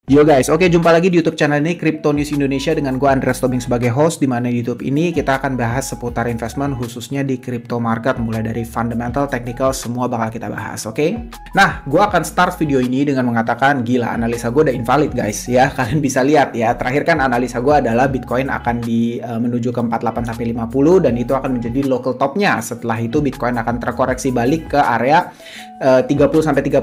Yo guys, oke jumpa lagi di YouTube channel ini Crypto News Indonesia dengan gue Andreas Tobing sebagai host, di mana di YouTube ini kita akan bahas seputar investment khususnya di crypto market, mulai dari fundamental, technical, semua bakal kita bahas, oke? Nah, gue akan start video ini dengan mengatakan gila, analisa gue udah invalid guys ya. Kalian bisa lihat ya, terakhir kan analisa gue adalah Bitcoin akan menuju ke 48 sampai 50 dan itu akan menjadi local topnya. Setelah itu Bitcoin akan terkoreksi balik ke area 30 sampai 35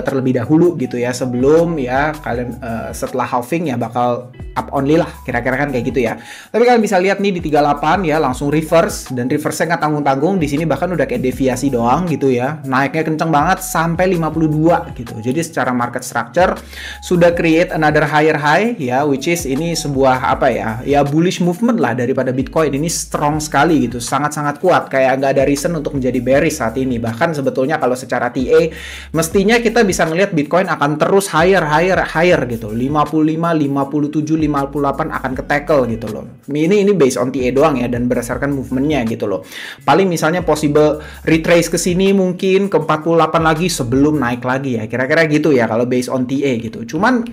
terlebih dahulu gitu ya, sebelum ya kalian setelah halving ya bakal up only lah, kira-kira kan kayak gitu ya. Tapi kalian bisa lihat nih di 38 ya langsung reverse, dan reverse-nya nggak tanggung-tanggung. Di sini bahkan udah kayak deviasi doang gitu ya, naiknya kenceng banget sampai 52 gitu. Jadi secara market structure sudah create another higher high ya, which is ini sebuah apa ya bullish movement lah daripada Bitcoin. Ini strong sekali gitu, sangat-sangat kuat, kayak nggak ada reason untuk menjadi bearish saat ini. Bahkan sebetulnya kalau secara TA mestinya kita bisa ngelihat Bitcoin akan terus higher gitu, 55, 57, 58 akan ke tackle gitu loh. Ini based on TA doang ya, dan berdasarkan movementnya gitu loh. Paling misalnya possible retrace ke sini mungkin ke 48 lagi sebelum naik lagi ya, kira-kira gitu ya kalau based on TA gitu. Cuman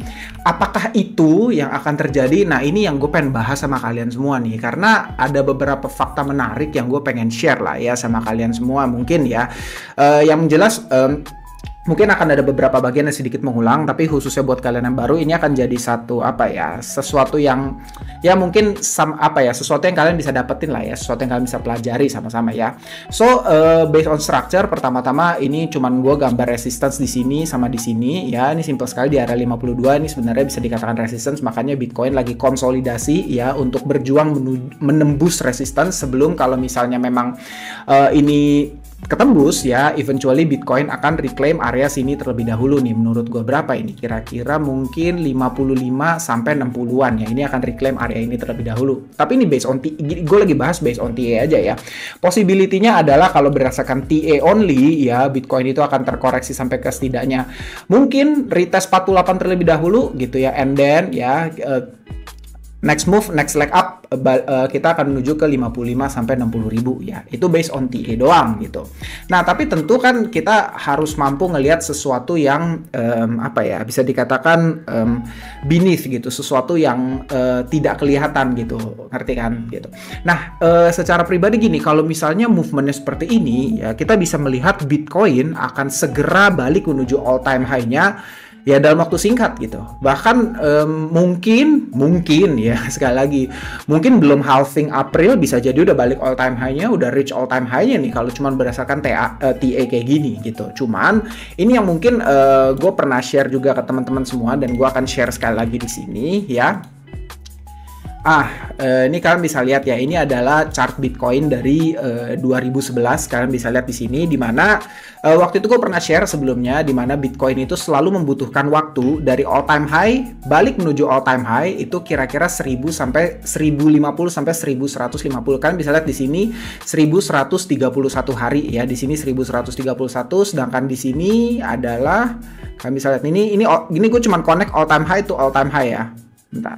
apakah itu yang akan terjadi? Nah, ini yang gue pengen bahas sama kalian semua nih, karena ada beberapa fakta menarik yang gue pengen share lah ya sama kalian semua mungkin ya. Yang jelas mungkin akan ada beberapa bagian yang sedikit mengulang, tapi khususnya buat kalian yang baru ini akan jadi sesuatu yang ya mungkin sesuatu yang kalian bisa dapetin lah ya, sesuatu yang kalian bisa pelajari sama-sama ya. So based on structure, pertama-tama ini cuman gue gambar resistance di sini sama di sini ya. Ini simple sekali, di area 52 ini sebenarnya bisa dikatakan resistance, makanya Bitcoin lagi konsolidasi ya untuk berjuang menembus resistance sebelum kalau misalnya memang ini ketembus ya, eventually Bitcoin akan reclaim area sini terlebih dahulu nih. Menurut gue berapa ini? Kira-kira mungkin 55 sampai 60-an ya. Ini akan reclaim area ini terlebih dahulu. Tapi ini based on gue lagi bahas based on TA aja ya. Possibility-nya adalah kalau berdasarkan TA only ya, Bitcoin itu akan terkoreksi sampai ke setidaknya mungkin retest 48 terlebih dahulu gitu ya, and then ya next move, next leg up, kita akan menuju ke 55 sampai 60 ribu ya. Itu based on TA doang gitu. Nah, tapi tentu kan kita harus mampu ngelihat sesuatu yang bisa dikatakan beneath gitu, sesuatu yang tidak kelihatan gitu, ngerti kan gitu. Nah, secara pribadi gini, kalau misalnya movementnya seperti ini ya, kita bisa melihat Bitcoin akan segera balik menuju all time high-nya ya dalam waktu singkat gitu. Bahkan mungkin ya, sekali lagi mungkin belum halving April bisa jadi udah balik all time high-nya, udah reach all time nya nih kalau cuman berdasarkan TA kayak gini gitu. Cuman ini yang mungkin gue pernah share juga ke teman-teman semua, dan gue akan share sekali lagi di sini ya. Ini kalian bisa lihat ya, ini adalah chart Bitcoin dari 2011. Kalian bisa lihat di sini, dimana waktu itu gue pernah share sebelumnya, dimana Bitcoin itu selalu membutuhkan waktu dari all time high balik menuju all time high itu kira-kira 1000 sampai 1050 sampai 1150. Kalian bisa lihat di sini 1131 hari ya, di sini 1131, sedangkan di sini adalah kalian bisa lihat ini gue cuman connect all time high to all time high ya. Bentar.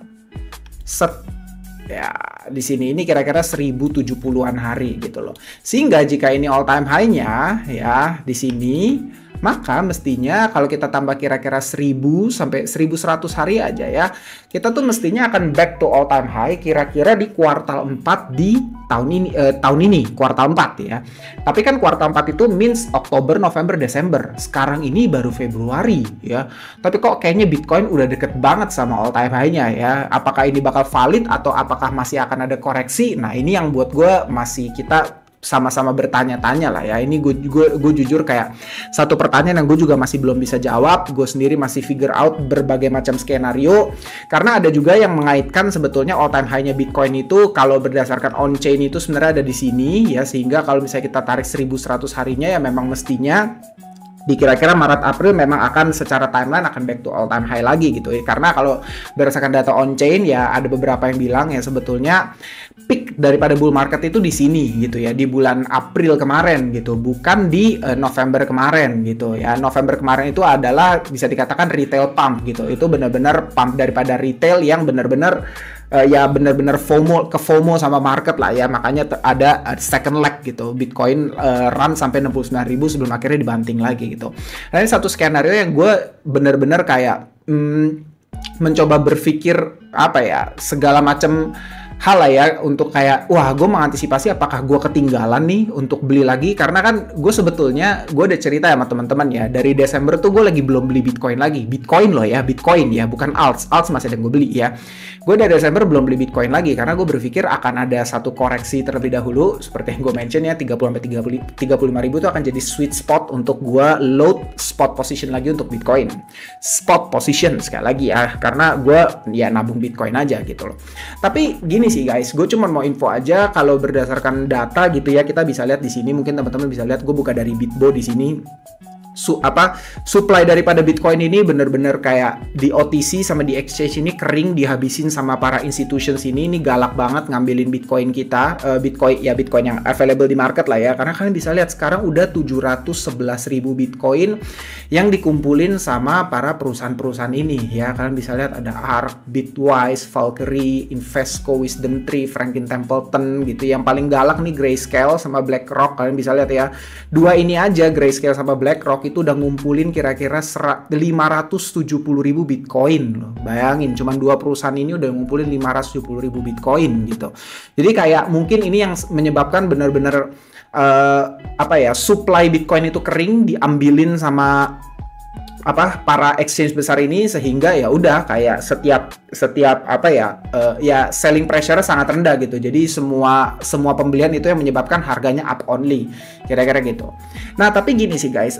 Ya, di sini ini kira-kira 1070-an hari gitu loh. Sehingga jika ini all time high-nya ya di sini, maka mestinya kalau kita tambah kira-kira 1000 sampai 1100 hari aja ya, kita tuh mestinya akan back to all time high kira-kira di kuartal 4 di tahun ini kuartal 4 ya. Tapi kan kuartal 4 itu means Oktober, November, Desember. Sekarang ini baru Februari ya. Tapi kok kayaknya Bitcoin udah deket banget sama all time high-nya ya. Apakah ini bakal valid atau apakah masih akan ada koreksi? Nah, ini yang buat gue kita sama-sama bertanya-tanya lah ya. Ini gue jujur kayak satu pertanyaan yang gue juga masih belum bisa jawab. Gue sendiri masih figure out berbagai macam skenario, karena ada juga yang mengaitkan sebetulnya all time high-nya Bitcoin itu kalau berdasarkan on chain itu sebenarnya ada di sini ya, sehingga kalau misalnya kita tarik 1100 harinya ya memang mestinya di kira-kira Maret April memang akan secara timeline akan back to all time high lagi gitu ya. Karena kalau berdasarkan data on chain ya ada beberapa yang bilang ya sebetulnya peak daripada bull market itu di sini gitu ya, di bulan April kemarin gitu, bukan di November kemarin gitu ya. November kemarin itu adalah bisa dikatakan retail pump gitu. Itu benar-benar pump daripada retail yang benar-benar ya benar-benar FOMO sama market lah ya, makanya ada second leg gitu, Bitcoin run sampai 69.000 sebelum akhirnya dibanting lagi gitu. Nah, ini satu skenario yang gue benar-benar kayak mencoba berpikir apa ya, segala macam hal lah ya untuk kayak wah gue mengantisipasi apakah gue ketinggalan nih untuk beli lagi, karena kan gue sebetulnya gue udah cerita sama teman-teman ya, dari Desember tuh gue lagi belum beli Bitcoin lagi, Bitcoin loh ya, Bitcoin ya, bukan alts masih ada yang gue beli ya. Gue dari Desember belum beli Bitcoin lagi karena gue berpikir akan ada satu koreksi terlebih dahulu seperti yang gue mention ya, 30-35 ribu itu akan jadi sweet spot untuk gue load spot position lagi untuk Bitcoin, spot position sekali lagi ya, karena gue ya nabung Bitcoin aja gitu loh. Tapi gini sih guys, gue cuma mau info aja kalau berdasarkan data gitu ya, kita bisa lihat di sini, mungkin teman-teman bisa lihat, gue buka dari Bitbo di sini. Supply daripada Bitcoin ini bener-bener kayak di OTC sama di exchange ini kering dihabisin sama para institutions ini galak banget ngambilin Bitcoin kita, Bitcoin yang available di market lah ya, karena kalian bisa lihat sekarang udah 711.000 Bitcoin yang dikumpulin sama para perusahaan-perusahaan ini ya. Kalian bisa lihat ada ARK, Bitwise, Valkyrie, Invesco, Wisdom Tree, Franklin Templeton gitu. Yang paling galak nih Grayscale sama BlackRock, kalian bisa lihat ya, dua ini aja Grayscale sama BlackRock itu udah ngumpulin kira-kira 570.000 Bitcoin loh. Bayangin, cuman dua perusahaan ini udah ngumpulin 570.000 Bitcoin gitu. Jadi kayak mungkin ini yang menyebabkan benar-benar supply Bitcoin itu kering diambilin sama para exchange besar ini, sehingga ya udah kayak setiap selling pressure sangat rendah gitu. Jadi semua pembelian itu yang menyebabkan harganya up only, kira-kira gitu. Nah, tapi gini sih guys,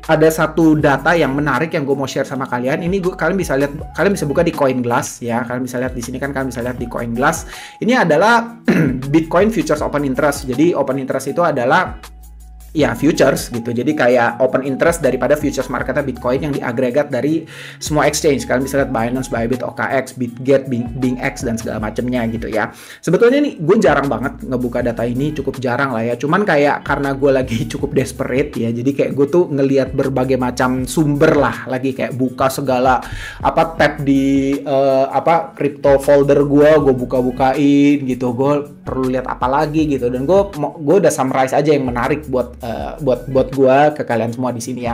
ada satu data yang menarik yang gue mau share sama kalian. Ini kalian bisa lihat, kalian bisa buka di CoinGlass ya. Kalian bisa lihat di sini kan, kalian bisa lihat di CoinGlass. Ini adalah Bitcoin Futures Open Interest. Jadi open interest itu adalah ya futures gitu, jadi kayak open interest daripada futures marketnya Bitcoin yang diagregat dari semua exchange. Kalian bisa lihat Binance, Bybit, OKX, Bitget, BingX dan segala macamnya gitu ya. Sebetulnya nih gue jarang banget ngebuka data ini, cukup jarang lah ya, cuman kayak karena gue lagi cukup desperate ya, jadi kayak gue tuh ngelihat berbagai macam sumber lah, lagi kayak buka segala tab di crypto folder gue buka-bukain gitu, gue perlu lihat apa lagi gitu, dan gue udah summarize aja yang menarik buat gue ke kalian semua di sini ya.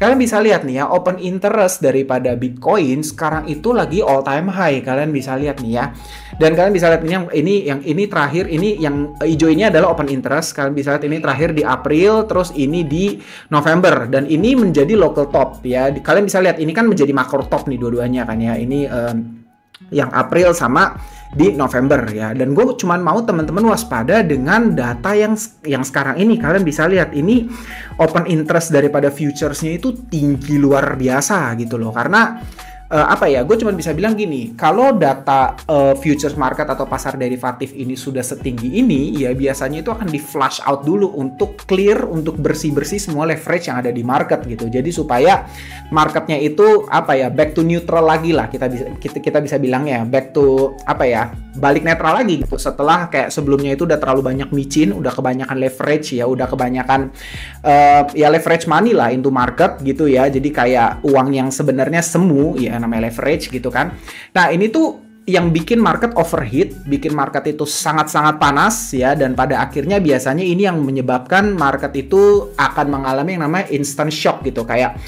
Kalian bisa lihat nih ya, open interest daripada Bitcoin sekarang itu lagi all time high. Kalian bisa lihat nih ya. Dan kalian bisa lihat ini terakhir, ini yang hijau ini adalah open interest. Kalian bisa lihat ini terakhir di April, terus ini di November, dan ini menjadi local top ya. Kalian bisa lihat ini kan menjadi macro top nih dua-duanya kan ya. Ini yang April sama di November ya. Dan gue cuman mau teman-teman waspada dengan data yang sekarang ini. Kalian bisa lihat ini open interest daripada futuresnya itu tinggi luar biasa gitu loh. Karena gue cuma bisa bilang gini, kalau data futures market atau pasar derivatif ini sudah setinggi ini, ya biasanya itu akan di flush out dulu untuk clear, untuk bersih-bersih semua leverage yang ada di market gitu. Jadi supaya marketnya itu back to neutral lagi lah, kita bisa bilangnya back to balik netral lagi gitu. Setelah kayak sebelumnya itu udah terlalu banyak micin, udah kebanyakan leverage ya, udah kebanyakan leverage money lah into market gitu ya. Jadi kayak uang yang sebenarnya semu ya, namanya leverage gitu kan. Nah, ini tuh yang bikin market overheat, bikin market itu sangat-sangat panas ya, dan pada akhirnya biasanya ini yang menyebabkan market itu akan mengalami yang namanya instant shock gitu, kayak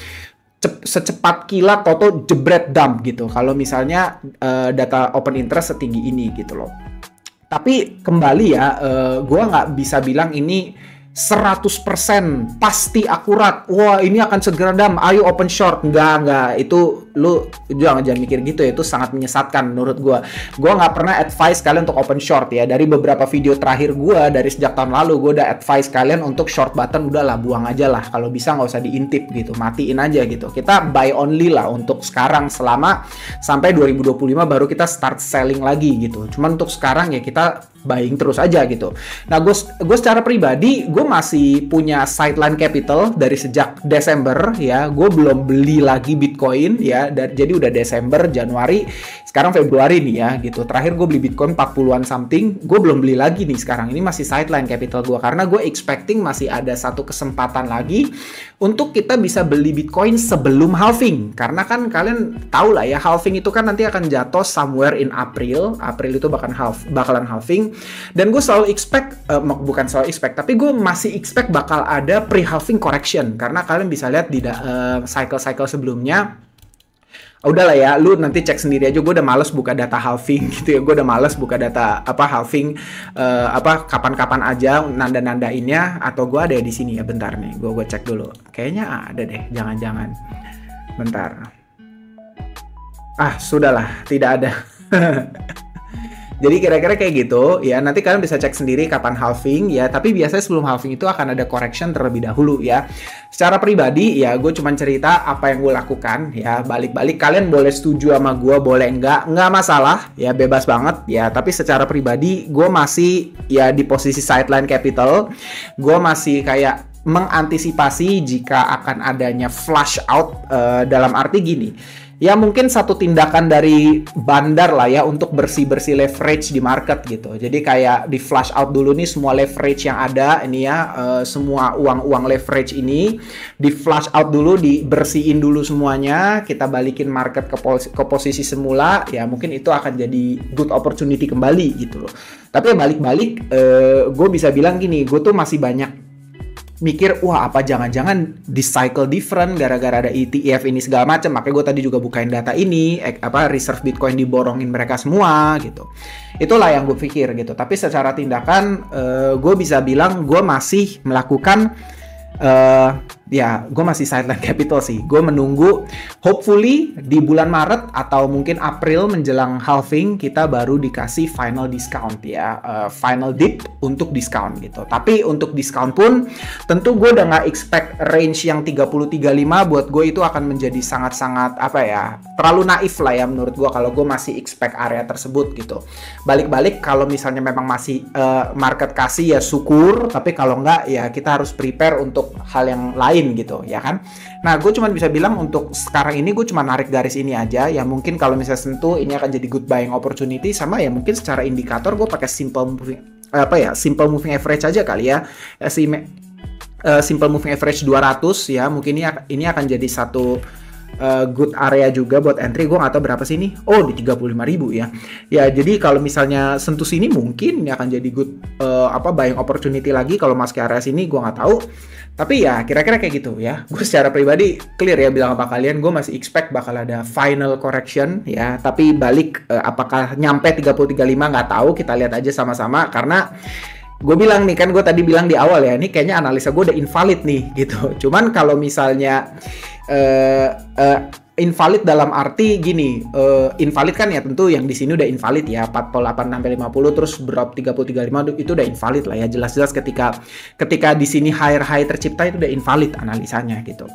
secepat kilat toto jebret dump gitu kalau misalnya data open interest setinggi ini gitu loh. Tapi kembali ya, gue nggak bisa bilang ini 100% pasti akurat. Wah, ini akan segera dam, ayo open short. Enggak, itu lu jangan mikir gitu ya, itu sangat menyesatkan menurut gua. Gua nggak pernah advice kalian untuk open short ya. Dari beberapa video terakhir gua dari sejak tahun lalu, gua udah advice kalian untuk short button udahlah, buang aja lah. Kalau bisa nggak usah diintip gitu, matiin aja gitu. Kita buy only lah untuk sekarang selama sampai 2025 baru kita start selling lagi gitu. Cuman untuk sekarang ya kita buying terus aja gitu. Nah, gue secara pribadi gue masih punya sideline capital dari sejak Desember ya. Gue belum beli lagi Bitcoin ya. Jadi udah Desember, Januari, sekarang Februari nih ya gitu. Terakhir gue beli Bitcoin 40-an something. Gue belum beli lagi nih sekarang. Ini masih sideline capital gue karena gue expecting masih ada satu kesempatan lagi untuk kita bisa beli Bitcoin sebelum halving. Karena kan kalian tahu lah ya, halving itu kan nanti akan jatuh somewhere in April. April itu bakalan halving. Dan gue selalu bukan selalu expect, tapi gue masih expect bakal ada pre-halving correction. Karena kalian bisa lihat di cycle-cycle sebelumnya, udahlah ya, lu nanti cek sendiri aja. Gue udah males buka data halving gitu ya. Gue udah males buka data halving kapan-kapan aja nanda-nandainnya. Atau gue ada di sini ya, bentar nih. Gue cek dulu. Kayaknya ada deh, jangan-jangan. Bentar. Sudahlah, tidak ada. Jadi kira-kira kayak gitu ya. Nanti kalian bisa cek sendiri kapan halving ya. Tapi biasanya sebelum halving itu akan ada correction terlebih dahulu ya. Secara pribadi ya, gue cuma cerita apa yang gue lakukan ya. Balik-balik kalian boleh setuju sama gue, boleh nggak masalah ya, bebas banget ya. Tapi secara pribadi gue masih ya di posisi sideline capital. Gue masih kayak mengantisipasi jika akan adanya flush out, dalam arti gini. Ya mungkin satu tindakan dari bandar lah ya untuk bersih-bersih leverage di market gitu. Jadi kayak di flush out dulu nih semua leverage yang ada ini ya, semua uang-uang leverage ini di flush out dulu, dibersihin dulu semuanya, kita balikin market ke posisi semula ya, mungkin itu akan jadi good opportunity kembali gitu loh. Tapi ya balik-balik, gue bisa bilang gini, gue tuh masih banyak mikir, wah apa jangan-jangan di cycle different gara-gara ada ETF ini segala macam. Makanya gue tadi juga bukain data ini, reserve Bitcoin diborongin mereka semua gitu. Itulah yang gue pikir gitu. Tapi secara tindakan, gue bisa bilang gue masih melakukan ya gue masih sideline capital sih. Gue menunggu hopefully di bulan Maret atau mungkin April menjelang halving kita baru dikasih final discount ya, final dip untuk discount gitu. Tapi untuk discount pun tentu gue udah nggak expect range yang 30-35. Buat gue itu akan menjadi sangat-sangat terlalu naif lah ya menurut gue kalau gue masih expect area tersebut gitu. Balik-balik kalau misalnya memang masih market kasih ya syukur, tapi kalau nggak ya kita harus prepare untuk hal yang lain gitu ya kan. Nah gue cuma bisa bilang untuk sekarang ini gue cuma narik garis ini aja ya. Mungkin kalau misalnya sentuh ini akan jadi good buying opportunity, sama ya mungkin secara indikator gue pakai simple moving average aja kali ya. Simple moving average 200 ya, mungkin ini akan jadi satu good area juga buat entry. Gue nggak tahu berapa sih ini. Oh di 35.000 ya. Ya jadi kalau misalnya sentuh sini mungkin ini akan jadi good buying opportunity lagi. Kalau masuk ke area sini gue nggak tahu. Tapi ya kira-kira kayak gitu ya. Gue secara pribadi clear ya bilang apa kalian. Gue masih expect bakal ada final correction ya. Tapi balik apakah nyampe 30-35 nggak tahu. Kita lihat aja sama-sama. Karena gue bilang nih kan, gue tadi bilang di awal ya, ini kayaknya analisa gue udah invalid nih gitu. Cuman kalau misalnya invalid dalam arti gini, invalid kan ya tentu yang di sini udah invalid ya, 48 sampai 50 terus drop 30-35 itu udah invalid lah ya, jelas-jelas ketika di sini high tercipta itu udah invalid analisanya gitu.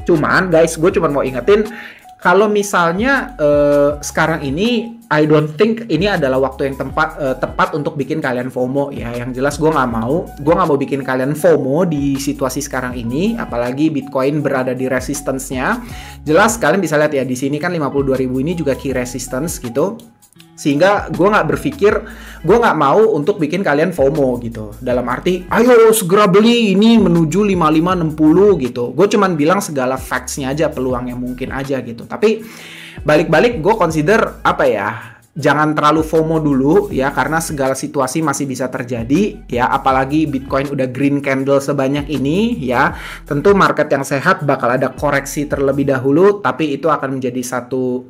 Cuman guys, gue cuma mau ingetin kalau misalnya sekarang ini I don't think ini adalah waktu yang tepat untuk bikin kalian FOMO ya. Yang jelas gue nggak mau bikin kalian FOMO di situasi sekarang ini, apalagi Bitcoin berada di resistance-nya. Jelas kalian bisa lihat ya di sini kan 52.000 ini juga key resistance gitu. Sehingga gue nggak mau untuk bikin kalian FOMO gitu. Dalam arti, ayo segera beli ini menuju 55-60 gitu. Gue cuman bilang segala facts-nya aja, peluang yang mungkin aja gitu. Tapi balik-balik gue consider jangan terlalu FOMO dulu ya, karena segala situasi masih bisa terjadi ya, apalagi Bitcoin udah green candle sebanyak ini ya. Tentu market yang sehat bakal ada koreksi terlebih dahulu, tapi itu akan menjadi satu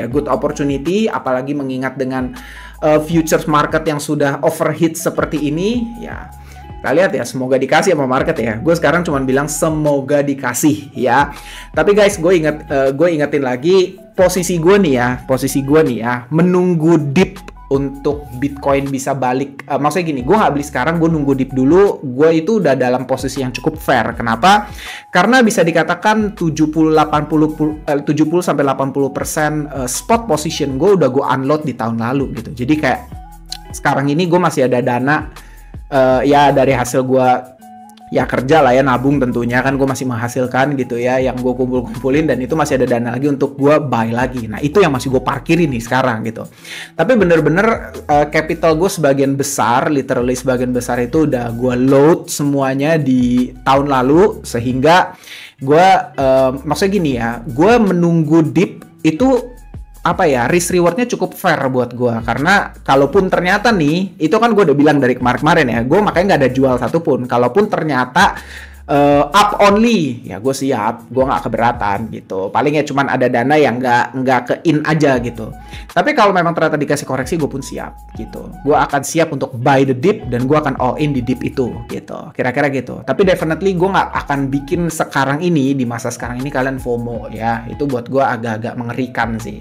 good opportunity, apalagi mengingat dengan futures market yang sudah overheat seperti ini ya. Kita lihat ya, semoga dikasih sama market ya. Gue sekarang cuma bilang semoga dikasih ya. Tapi guys, gue ingetin lagi posisi gue nih ya, menunggu dip untuk Bitcoin bisa balik. Maksudnya gini, gue nggak beli sekarang, gue nunggu dip dulu. Gue itu udah dalam posisi yang cukup fair. Kenapa? Karena bisa dikatakan 70-80% spot position gue udah gue unload di tahun lalu gitu. Jadi kayak sekarang ini gue masih ada dana ya dari hasil gue ya kerja lah ya, nabung tentunya kan, gue masih menghasilkan gitu ya, yang gue kumpulin, dan itu masih ada dana lagi untuk gue buy lagi. Nah itu yang masih gue parkirin nih sekarang gitu. Tapi bener-bener capital gue sebagian besar, literally sebagian besar itu udah gue load semuanya di tahun lalu, sehingga gue maksudnya gini ya, gue menunggu dip itu risk rewardnya cukup fair buat gue. Karena kalaupun ternyata nih, itu kan gue udah bilang dari kemarin ya, gue makanya nggak ada jual satupun. Kalaupun ternyata up only, ya gue siap, gue nggak keberatan gitu. Palingnya cuman ada dana yang nggak ke in aja gitu. Tapi kalau memang ternyata dikasih koreksi, gue pun siap gitu. Gue akan siap untuk buy the dip dan gue akan all in di dip itu gitu. Kira-kira gitu. Tapi definitely gue nggak akan bikin sekarang ini, di masa sekarang ini kalian FOMO ya. Itu buat gue agak-agak mengerikan sih.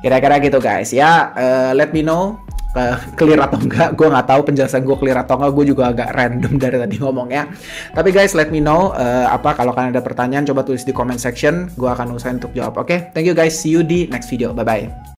Kira-kira gitu guys ya. Let me know clear atau enggak. Gue nggak tahu penjelasan gue clear atau enggak. Gue juga agak random dari tadi ngomongnya. Tapi guys, let me know kalau kalian ada pertanyaan, coba tulis di comment section. Gue akan usahain untuk jawab. Oke, thank you guys. See you di next video. Bye bye.